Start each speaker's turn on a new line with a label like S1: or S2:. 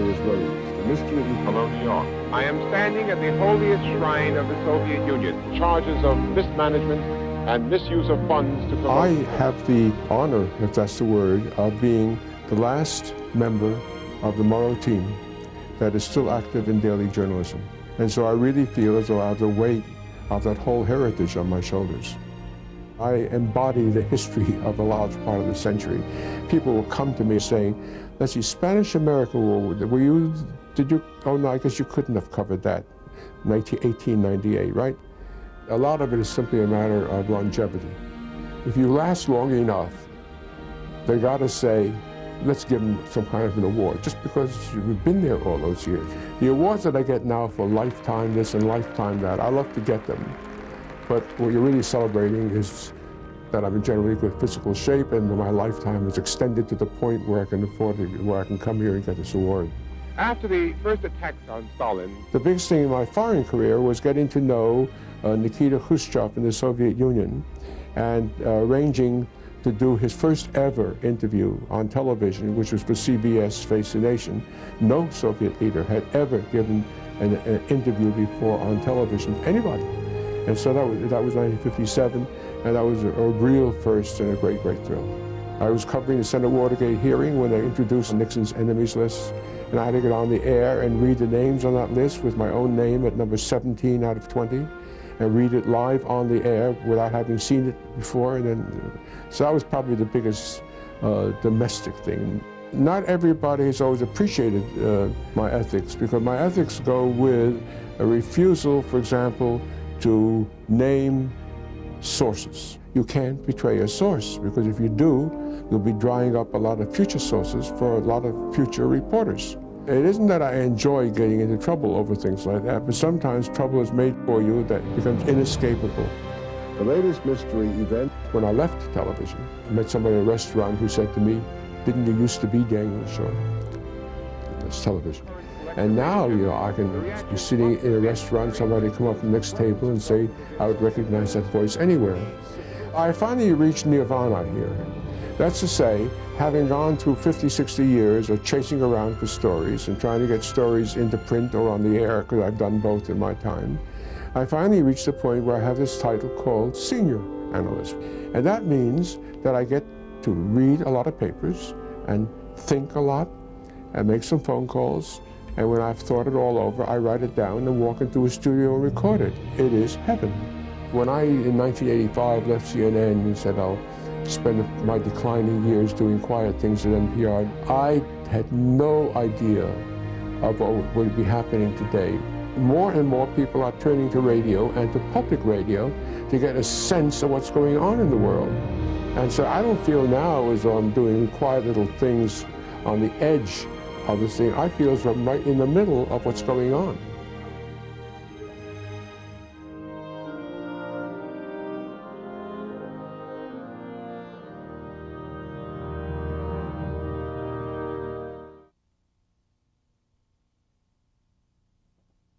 S1: is raised. The mystery of
S2: Hello, New York.
S3: I am standing at the holiest shrine of the Soviet Union. Charges of mismanagement and misuse of funds to promote...
S1: I have the honor, if that's the word, of being the last member of the Morrow team that is still active in daily journalism. And so I really feel as though I have the weight of that whole heritage on my shoulders. I embody the history of a large part of the century. People will come to me saying, let's see, Spanish-American War, oh no, I guess you couldn't have covered that, 1898, right? A lot of it is simply a matter of longevity. If you last long enough, they gotta say, let's give them some kind of an award, just because you've been there all those years. The awards that I get now for lifetime this and lifetime that, I love to get them. But what you're really celebrating is that I'm in generally good physical shape and my lifetime is extended to the point where I can afford it, where I can come here and get this award.
S3: After the first attacks on Stalin...
S1: The biggest thing in my foreign career was getting to know Nikita Khrushchev in the Soviet Union and arranging to do his first ever interview on television, which was for CBS Face the Nation. No Soviet leader had ever given an interview before on television, anybody. And so that was 1957, and that was a real first and a great, great thrill. I was covering the Senate Watergate hearing when they introduced Nixon's enemies list, and I had to get on the air and read the names on that list with my own name at number 17 out of 20, and read it live on the air without having seen it before. And then, so that was probably the biggest domestic thing. Not everybody has always appreciated my ethics, because my ethics go with a refusal, for example, to name sources. You can't betray a source, because if you do, you'll be drying up a lot of future sources for a lot of future reporters. It isn't that I enjoy getting into trouble over things like that, but sometimes trouble is made for you that becomes inescapable. The latest mystery event, when I left television, I met somebody at a restaurant who said to me, "Didn't you used to be Daniel Schorr?" That's television. And now, you know, I can be sitting in a restaurant, somebody come up to the next table and say, I would recognize that voice anywhere. I finally reached nirvana here. That's to say, having gone through 50, 60 years of chasing around for stories and trying to get stories into print or on the air, because I've done both in my time, I finally reached the point where I have this title called senior analyst. And that means that I get to read a lot of papers and think a lot and make some phone calls. And when I've thought it all over, I write it down and walk into a studio and record it. It is heaven. When I, in 1985, left CNN and said I'll spend my declining years doing quiet things at NPR, I had no idea of what would be happening today. More and more people are turning to radio and to public radio to get a sense of what's going on in the world. And so I don't feel now as though I'm doing quiet little things on the edge of this thing. I feel as though I'm right in the middle of what's going on.